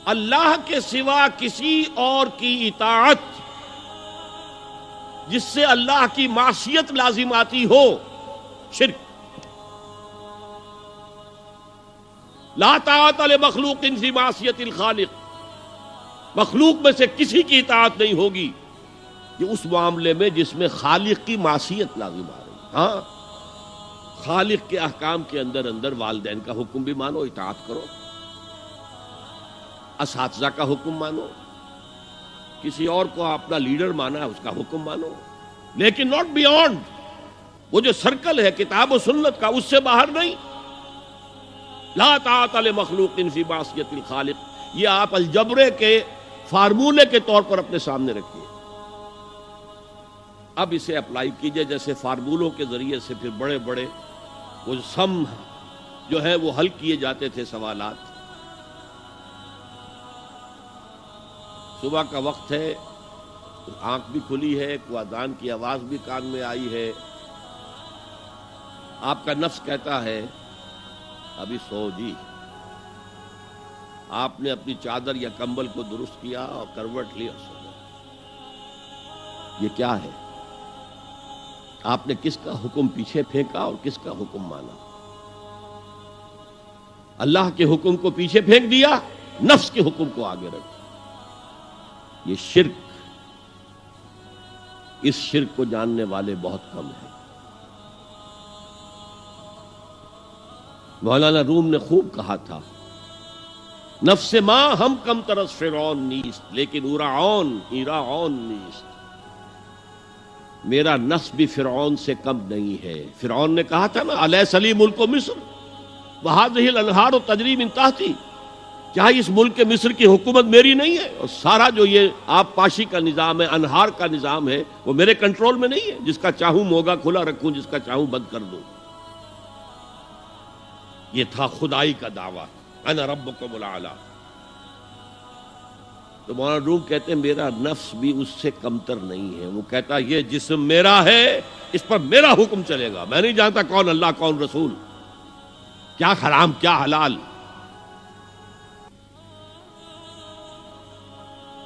اللہ کے سوا کسی اور کی اطاعت جس سے اللہ کی معصیت لازم آتی ہو، شرک۔ لا طاعت لمخلوق فی معصیت الخالق، مخلوق میں سے کسی کی اطاعت نہیں ہوگی یہ اس معاملے میں جس میں خالق کی معصیت لازم آ رہی۔ ہاں، خالق کے احکام کے اندر والدین کا حکم بھی مانو، اطاعت کرو، اساتذہ کا حکم مانو، کسی اور کو اپنا لیڈر مانا ہے اس کا حکم مانو، لیکن ناٹ بیونڈ وہ جو سرکل ہے کتاب و سنت کا، اس سے باہر نہیں۔ لا طاعت لمخلوق فی معصیت الخالق، یہ آپ الجبرے کے فارمولے کے طور پر اپنے سامنے رکھیے۔ اب اسے اپلائی کیجئے، جیسے فارمولوں کے ذریعے سے پھر بڑے بڑے وہ سم جو ہے وہ حل کیے جاتے تھے سوالات۔ صبح کا وقت ہے، آنکھ بھی کھلی ہے، کوئی اذان کی آواز بھی کان میں آئی ہے، آپ کا نفس کہتا ہے ابھی سو جی۔ آپ نے اپنی چادر یا کمبل کو درست کیا اور کروٹ لی اور سو گئے۔ یہ کیا ہے؟ آپ نے کس کا حکم پیچھے پھینکا اور کس کا حکم مانا؟ اللہ کے حکم کو پیچھے پھینک دیا، نفس کے حکم کو آگے رکھ۔ یہ شرک، اس شرک کو جاننے والے بہت کم ہیں۔ مولانا روم نے خوب کہا تھا، نفس ما ہم کم ترس فرعون نیست لیکن ایراعون نیست۔ میرا نفس بھی فرعون سے کم نہیں ہے۔ فرعون نے کہا تھا نا، الیس لی ملک مصر وہذہ الانہار تجری من تحتی، کیا اس ملک مصر کی حکومت میری نہیں ہے؟ اور سارا جو یہ آب پاشی کا نظام ہے، انہار کا نظام ہے، وہ میرے کنٹرول میں نہیں ہے؟ جس کا چاہوں موگا کھلا رکھوں، جس کا چاہوں بند کر دوں۔ یہ تھا خدائی کا دعویٰ، انا ربکم الاعلی۔ تو مولانا روم کہتے ہیں میرا نفس بھی اس سے کمتر نہیں ہے۔ وہ کہتا یہ جسم میرا ہے، اس پر میرا حکم چلے گا، میں نہیں جانتا کون اللہ کون رسول، کیا حرام کیا حلال۔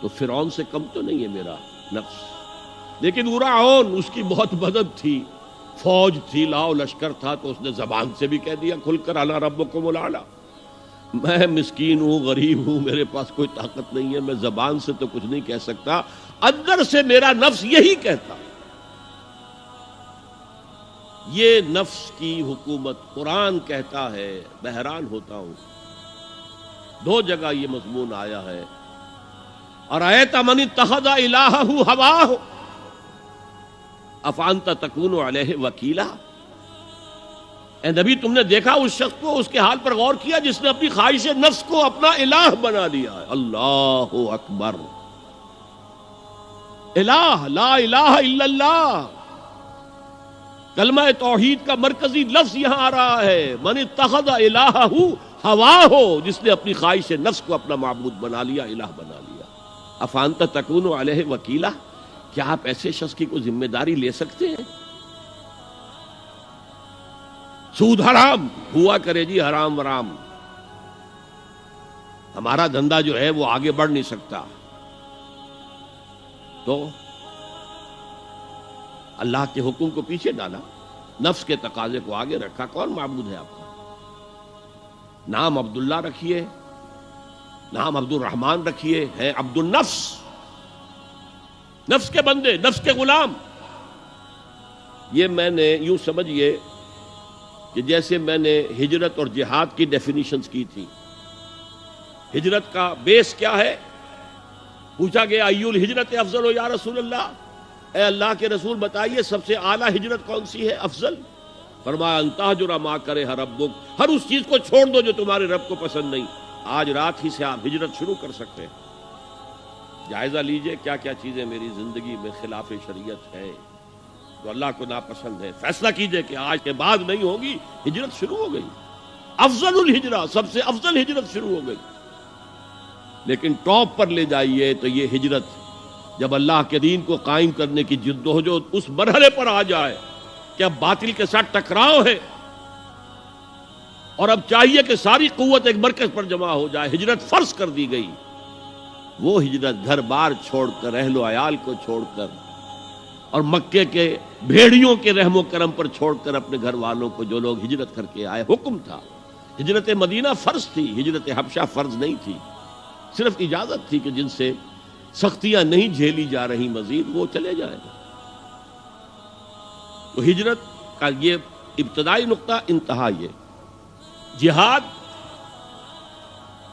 تو فرعون سے کم تو نہیں ہے میرا نفس، لیکن ایراعون اس کی بہت مدد تھی، فوج تھی، لاؤ لشکر تھا، تو اس نے زبان سے بھی کہہ دیا کھل کر انا ربکم الاعلی۔ میں مسکین ہوں، غریب ہوں، میرے پاس کوئی طاقت نہیں ہے، میں زبان سے تو کچھ نہیں کہہ سکتا، اندر سے میرا نفس یہی کہتا۔ یہ نفس کی حکومت قرآن کہتا ہے، میں حیران ہوتا ہوں، دو جگہ یہ مضمون آیا ہے، ارأیت من اتخذ الہہ ہواہ افانت تکون علیہ وکیلا۔ اے نبی تم نے دیکھا اس شخص کو، اس کے حال پر غور کیا جس نے اپنی خواہش نفس کو اپنا الہ بنا لیا ہے۔ اللہ اکبر، الہ، لا الہ الا اللہ، کلمہ توحید کا مرکزی لفظ یہاں آ رہا ہے، من اتخذ الہہ ہواہ، جس نے اپنی خواہش نفس کو اپنا معبود بنا لیا، الہ بنا لیا۔ افانت تکون علیہ وکیلا، کیا آپ ایسے شخص کی کوئی ذمہ داری لے سکتے ہیں؟ سود حرام ہوا کرے جی، حرام ورام، ہمارا دھندا جو ہے وہ آگے بڑھ نہیں سکتا۔ تو اللہ کے حکم کو پیچھے ڈالا، نفس کے تقاضے کو آگے رکھا۔ کون معبود ہے آپ کا؟ نام عبداللہ رکھیے، نام عبد الرحمن رکھیے، ہے عبد النفس، نفس کے بندے، نفس کے غلام۔ یہ میں نے یوں سمجھیے کہ جیسے میں نے ہجرت اور جہاد کی ڈیفینیشنز کی تھی۔ ہجرت کا بیس کیا ہے؟ پوچھا گیا ایو الہجرت افضل یا رسول اللہ، اے اللہ کے رسول بتائیے سب سے اعلیٰ ہجرت کون سی ہے، افضل؟ فرمایا ان تہجر ما کرہ ربک، ہر اس چیز کو چھوڑ دو جو تمہارے رب کو پسند نہیں۔ آج رات ہی سے آپ ہجرت شروع کر سکتے ہیں۔ جائزہ لیجئے کیا کیا چیزیں میری زندگی میں خلاف شریعت ہے، تو اللہ کو ناپسند ہے، فیصلہ کیجئے کہ آج کے بعد نہیں ہوگی۔ ہجرت شروع ہو گئی، افضل الہجرہ، سب سے افضل ہجرت شروع ہو گئی۔ لیکن ٹاپ پر لے جائیے تو یہ ہجرت جب اللہ کے دین کو قائم کرنے کی جدوجہد اس مرحلے پر آ جائے کہ اب باطل کے ساتھ ٹکراؤ ہے اور اب چاہیے کہ ساری قوت ایک مرکز پر جمع ہو جائے، ہجرت فرض کر دی گئی، وہ ہجرت گھر بار چھوڑ کر، اہل و عیال کو چھوڑ کر، اور مکے کے بھیڑیوں کے رحم و کرم پر چھوڑ کر اپنے گھر والوں کو جو لوگ ہجرت کر کے آئے، حکم تھا۔ ہجرت مدینہ فرض تھی، ہجرت حبشہ فرض نہیں تھی، صرف اجازت تھی کہ جن سے سختیاں نہیں جھیلی جا رہی مزید وہ چلے جائیں۔ تو ہجرت کا یہ ابتدائی نقطہ، انتہا یہ جہاد،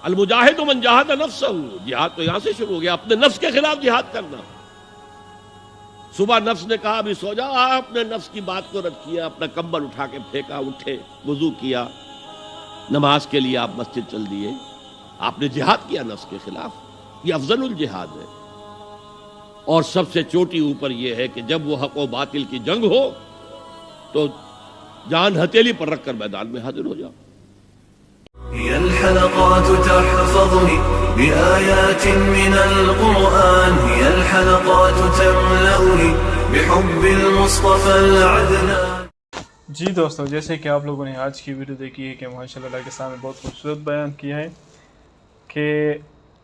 المجاہد من جاہد نفسہ، جہاد تو یہاں سے شروع ہو گیا، اپنے نفس کے خلاف جہاد کرنا۔ صبح نفس نے کہا ابھی سو جاؤ، آپ نے نفس کی بات کو رد کیا، اپنا کمبل اٹھا کے پھینکا، اٹھے، وضو کیا، نماز کے لیے آپ مسجد چل دیے، آپ نے جہاد کیا نفس کے خلاف۔ یہ افضل الجہاد ہے، اور سب سے چوٹی اوپر یہ ہے کہ جب وہ حق و باطل کی جنگ ہو تو جان ہتھیلی پر رکھ کر میدان میں حاضر ہو جاؤ۔ هي الحلقات تحفظني بآيات من القرآن، هي الحلقات تملأني بحب المصطفى العدنان۔ جی دوستو، جیسے کہ آپ لوگوں نے آج کی ویڈیو دیکھی ہے کہ ماشاءاللہ اللہ کے سامنے بہت خوبصورت بیان کیا ہے کہ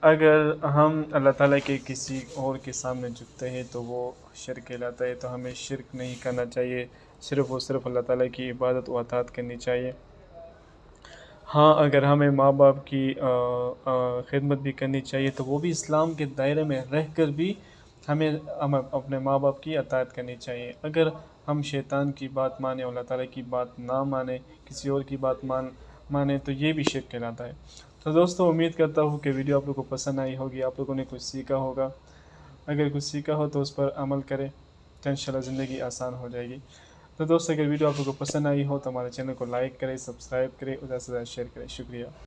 اگر ہم اللہ تعالیٰ کے کسی اور کے سامنے جھکتے ہیں تو وہ شرک کہلاتا ہے، تو ہمیں شرک نہیں کرنا چاہیے، صرف اور صرف اللہ تعالیٰ کی عبادت و اطاعت کرنی چاہیے۔ ہاں، اگر ہمیں ماں باپ کی خدمت بھی کرنی چاہیے تو وہ بھی اسلام کے دائرے میں رہ کر بھی ہمیں اپنے ماں باپ کی اطاعت کرنی چاہیے۔ اگر ہم شیطان کی بات مانیں اور اللہ تعالیٰ کی بات نہ مانیں، کسی اور کی بات مانیں تو یہ بھی شرک کہلاتا ہے۔ تو دوستو، امید کرتا ہوں کہ ویڈیو آپ لوگوں کو پسند آئی ہوگی، آپ لوگوں نے کچھ سیکھا ہوگا۔ اگر کچھ سیکھا ہو تو اس پر عمل کریں تو انشاءاللہ زندگی آسان ہو جائے گی۔ تو دوستو، اگر ویڈیو آپ لوگوں کو پسند آئی ہو تو ہمارے چینل کو لائک کریں، سبسکرائب کریں اور زیادہ سے زیادہ شیئر کریں۔ شکریہ۔